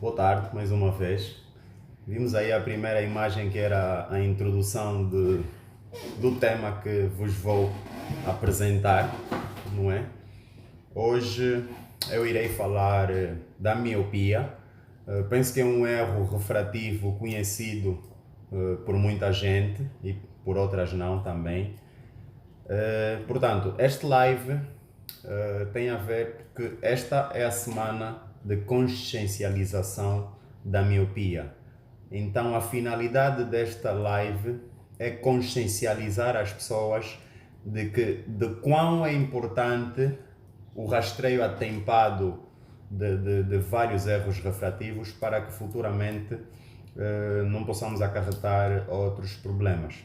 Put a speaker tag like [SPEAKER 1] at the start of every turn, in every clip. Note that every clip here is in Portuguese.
[SPEAKER 1] Boa tarde, mais uma vez. Vimos aí a primeira imagem que era a introdução do tema que vos vou apresentar, não é? Hoje eu irei falar da miopia. Penso que é um erro refrativo conhecido por muita gente e por outras não também. Portanto, este live tem a ver porque esta é a semana de consciencialização da miopia. Então, a finalidade desta live é consciencializar as pessoas de quão é importante o rastreio atempado de vários erros refrativos para que futuramente não possamos acarretar outros problemas.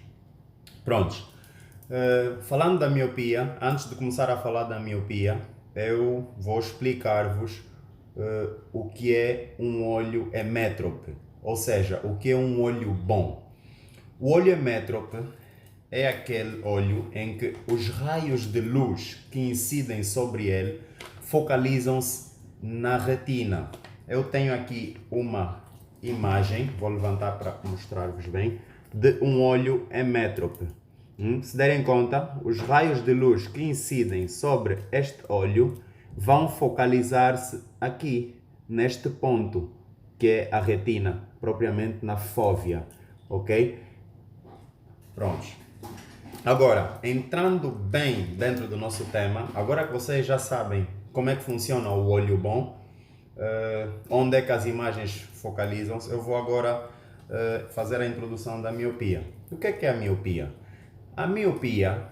[SPEAKER 1] Prontos. Falando da miopia, antes de começar a falar da miopia, eu vou explicar-vos o que é um olho hemétrope, ou seja, o que é um olho bom. O olho hemétrope é aquele olho em que os raios de luz que incidem sobre ele focalizam-se na retina. Eu tenho aqui uma imagem, vou levantar para mostrar-vos bem, de um olho hemétrope. Se derem conta, os raios de luz que incidem sobre este olho vão focalizar-se aqui, neste ponto, que é a retina, propriamente na fóvea, ok? Prontos. Agora, entrando bem dentro do nosso tema, agora que vocês já sabem como é que funciona o olho bom, onde é que as imagens focalizam-se, eu vou agora fazer a introdução da miopia. O que é a miopia? A miopia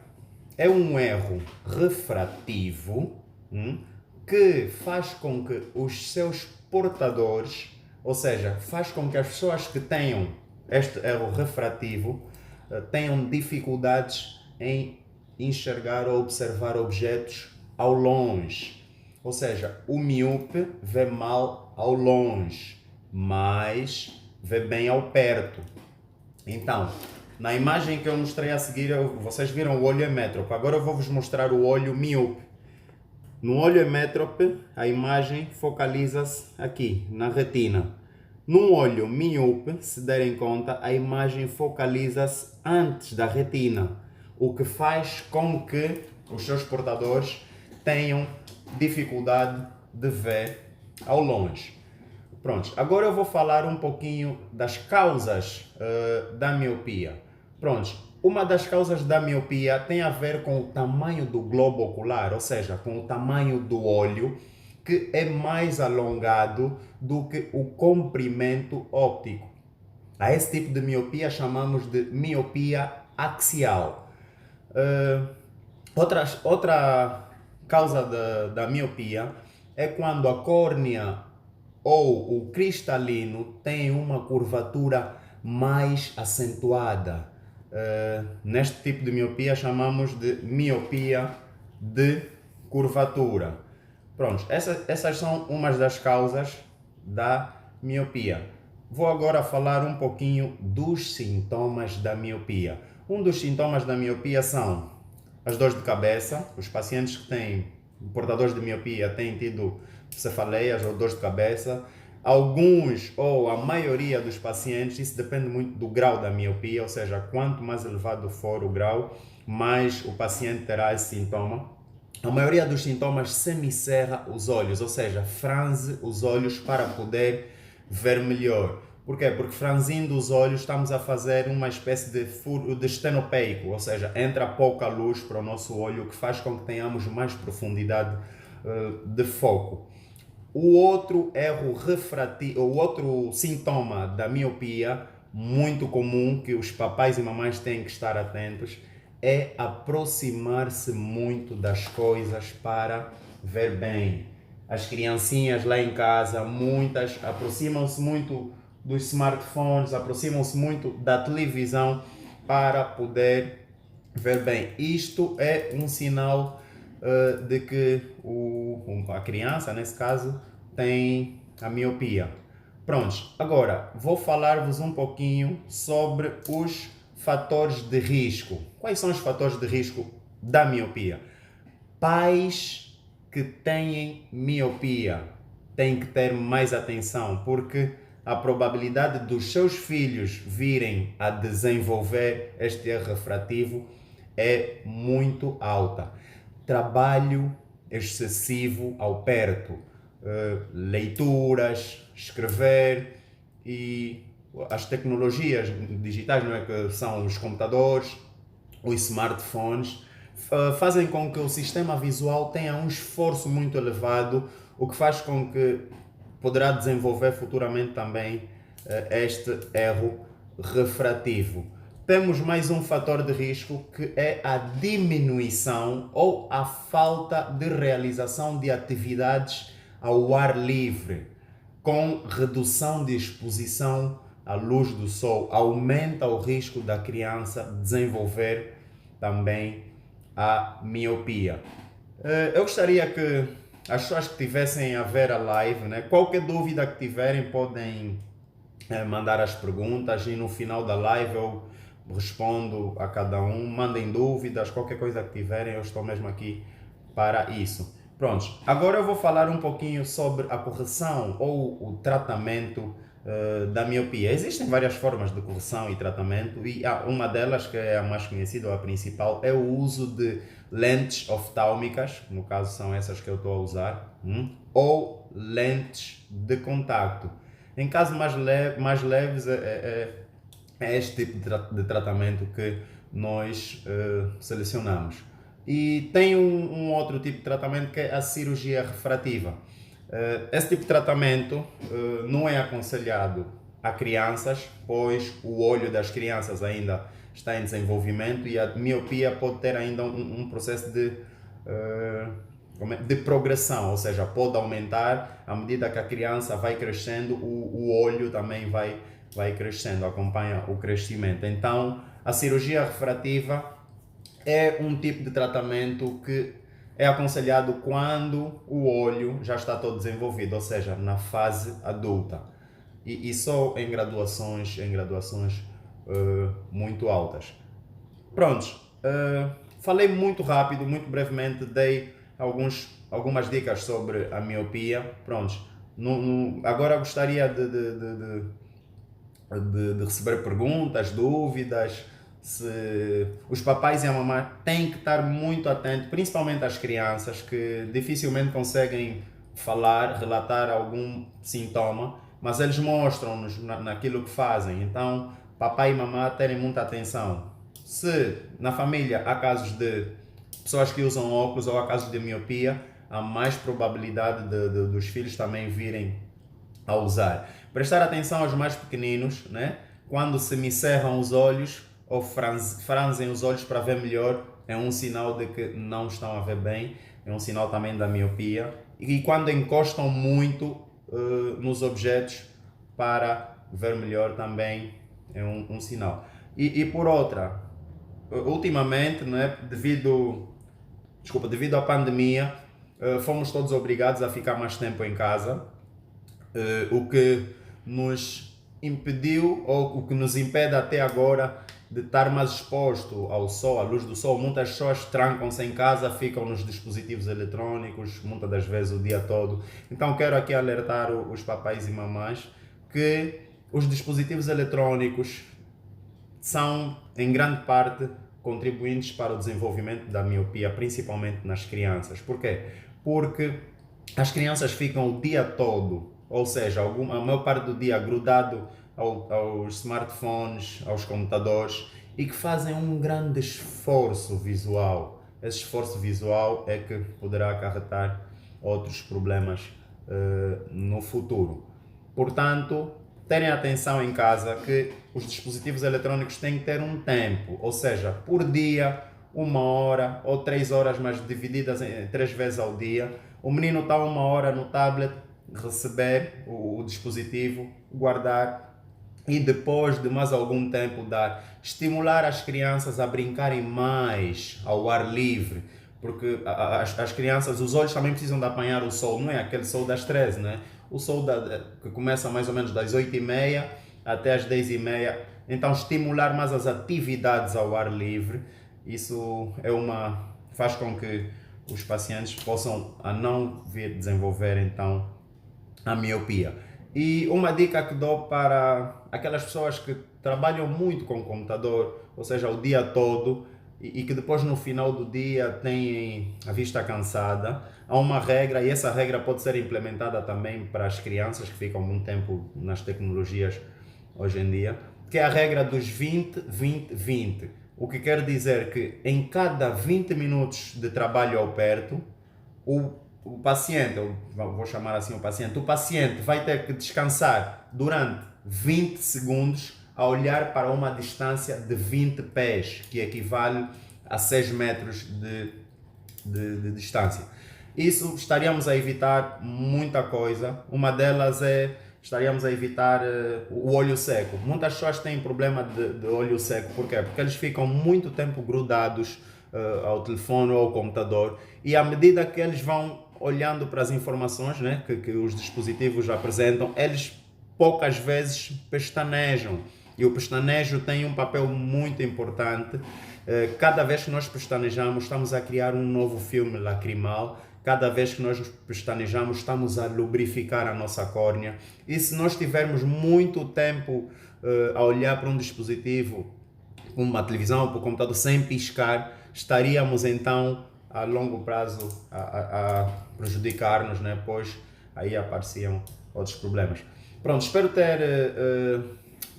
[SPEAKER 1] é um erro refrativo que faz com que os seus portadores, ou seja, faz com que as pessoas que tenham este erro refrativo tenham dificuldades em enxergar ou observar objetos ao longe. Ou seja, o míope vê mal ao longe, mas vê bem ao perto. Então, na imagem que eu mostrei a seguir, vocês viram o olho hemétrope. Agora eu vou vos mostrar o olho míope. No olho hemétrope, a imagem focaliza-se aqui, na retina. No olho míope, se derem conta, a imagem focaliza-se antes da retina, o que faz com que os seus portadores tenham dificuldade de ver ao longe. Pronto, agora eu vou falar um pouquinho das causas da miopia. Pronto, uma das causas da miopia tem a ver com o tamanho do globo ocular, ou seja, com o tamanho do olho, que é mais alongado do que o comprimento óptico. A esse tipo de miopia chamamos de miopia axial. Outra causa da miopia é quando a córnea ou o cristalino tem uma curvatura mais acentuada. Neste tipo de miopia chamamos de miopia de curvatura. Pronto, essas são umas das causas da miopia. Vou agora falar um pouquinho dos sintomas da miopia. Um dos sintomas da miopia são as dores de cabeça. Os pacientes que têm portadores de miopia têm tido cefaleias ou dores de cabeça. Alguns ou a maioria dos pacientes, isso depende muito do grau da miopia, ou seja, quanto mais elevado for o grau, mais o paciente terá esse sintoma. A maioria dos sintomas semicerra os olhos, ou seja, franze os olhos para poder ver melhor. Por quê? Porque franzindo os olhos estamos a fazer uma espécie de furo de estenopeico, ou seja, entra pouca luz para o nosso olho, o que faz com que tenhamos mais profundidade de foco. O outro erro refrativo, o outro sintoma da miopia, muito comum, que os papais e mamães têm que estar atentos, é aproximar-se muito das coisas para ver bem. As criancinhas lá em casa, muitas, aproximam-se muito dos smartphones, aproximam-se muito da televisão para poder ver bem. Isto é um sinal de que a criança, nesse caso, tem a miopia. Prontos, agora vou falar-vos um pouquinho sobre os fatores de risco. Quais são os fatores de risco da miopia? Pais que têm miopia têm que ter mais atenção, porque a probabilidade dos seus filhos virem a desenvolver este erro refrativo é muito alta. Trabalho excessivo ao perto, leituras, escrever e as tecnologias digitais, não é, que são os computadores, os smartphones, fazem com que o sistema visual tenha um esforço muito elevado, o que faz com que poderá desenvolver futuramente também este erro refrativo. Temos mais um fator de risco, que é a diminuição ou a falta de realização de atividades ao ar livre, com redução de exposição à luz do sol. Aumenta o risco da criança desenvolver também a miopia. Eu gostaria que as pessoas que estivessem a ver a live, né, qualquer dúvida que tiverem, podem mandar as perguntas e no final da live eu respondo a cada um. Mandem dúvidas, qualquer coisa que tiverem, eu estou mesmo aqui para isso. Pronto, agora eu vou falar um pouquinho sobre a correção ou o tratamento da miopia. Existem várias formas de correção e tratamento, e uma delas, que é a mais conhecida ou a principal, é o uso de lentes oftálmicas, no caso são essas que eu estou a usar, ou lentes de contacto. Em casos mais leves, é este tipo de tratamento que nós selecionamos. E tem um outro tipo de tratamento, que é a cirurgia refrativa. Esse tipo de tratamento não é aconselhado a crianças, pois o olho das crianças ainda está em desenvolvimento e a miopia pode ter ainda um processo de progressão, ou seja, pode aumentar à medida que a criança vai crescendo, o olho também vai crescendo, acompanha o crescimento. Então, a cirurgia refrativa é um tipo de tratamento que é aconselhado quando o olho já está todo desenvolvido, ou seja, na fase adulta. E só em graduações muito altas. Prontos, falei muito rápido, muito brevemente, dei algumas dicas sobre a miopia. Prontos, agora gostaria de receber perguntas, dúvidas. Se os papais e a mamãe têm que estar muito atentos, principalmente as crianças, que dificilmente conseguem falar, relatar algum sintoma, mas eles mostram-nos naquilo que fazem. Então, papai e mamãe terem muita atenção. Se na família há casos de pessoas que usam óculos ou há casos de miopia, há mais probabilidade dos filhos também virem a usar. Prestar atenção aos mais pequeninos, né? Quando se me cerram os olhos ou franzem os olhos para ver melhor, é um sinal de que não estão a ver bem, é um sinal também da miopia. E quando encostam muito nos objetos para ver melhor, também é um sinal. E por outra, ultimamente, né, devido à pandemia, fomos todos obrigados a ficar mais tempo em casa, o que nos impediu, ou o que nos impede até agora, de estar mais exposto ao sol, à luz do sol. Muitas pessoas trancam-se em casa, ficam nos dispositivos eletrônicos, muitas das vezes o dia todo. Então quero aqui alertar os papais e mamães que os dispositivos eletrônicos são, em grande parte, contribuintes para o desenvolvimento da miopia, principalmente nas crianças. Por quê? Porque as crianças ficam o dia todo, ou seja, a maior parte do dia grudado aos smartphones, aos computadores, e que fazem um grande esforço visual. Esse esforço visual é que poderá acarretar outros problemas no futuro. Portanto, terem atenção em casa que os dispositivos eletrônicos têm que ter um tempo, ou seja, por dia, 1 hora ou 3 horas, mas divididas em 3 vezes ao dia. O menino está 1 hora no tablet, receber o dispositivo, guardar, e depois de mais algum tempo estimular as crianças a brincarem mais ao ar livre, porque as crianças, os olhos também precisam de apanhar o sol, não é aquele sol das 13, né? O sol que começa mais ou menos das 8h30 até as 10h30, então estimular mais as atividades ao ar livre, isso faz com que os pacientes possam não vir desenvolver então a miopia. E uma dica que dou para aquelas pessoas que trabalham muito com o computador, ou seja, o dia todo, e que depois no final do dia têm a vista cansada, há uma regra, e essa regra pode ser implementada também para as crianças que ficam muito tempo nas tecnologias hoje em dia, que é a regra dos 20-20-20. O que quer dizer que em cada 20 minutos de trabalho ao perto, o paciente, eu vou chamar assim o paciente vai ter que descansar durante 20 segundos a olhar para uma distância de 20 pés, que equivale a 6 metros de distância. Isso estaríamos a evitar muita coisa. Uma delas é estaríamos a evitar o olho seco. Muitas pessoas têm problema de olho seco. Por quê? Porque eles ficam muito tempo grudados ao telefone ou ao computador, e à medida que eles vão olhando para as informações, né, que os dispositivos apresentam, eles poucas vezes pestanejam. E o pestanejo tem um papel muito importante. Cada vez que nós pestanejamos, estamos a criar um novo filme lacrimal. Cada vez que nós pestanejamos, estamos a lubrificar a nossa córnea. E se nós tivermos muito tempo a olhar para um dispositivo, como uma televisão ou para o computador, sem piscar, estaríamos então a longo prazo a prejudicar-nos, né? Pois aí apareciam outros problemas. Pronto, espero ter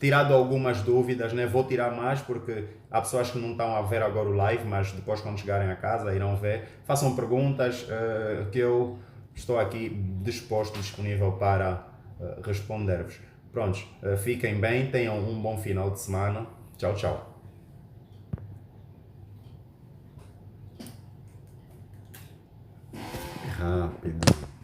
[SPEAKER 1] tirado algumas dúvidas, né? Vou tirar mais porque há pessoas que não estão a ver agora o live, mas depois quando chegarem a casa irão ver. Façam perguntas que eu estou aqui disposto, disponível para responder-vos. Prontos, fiquem bem, tenham um bom final de semana. Tchau, tchau. Rápido.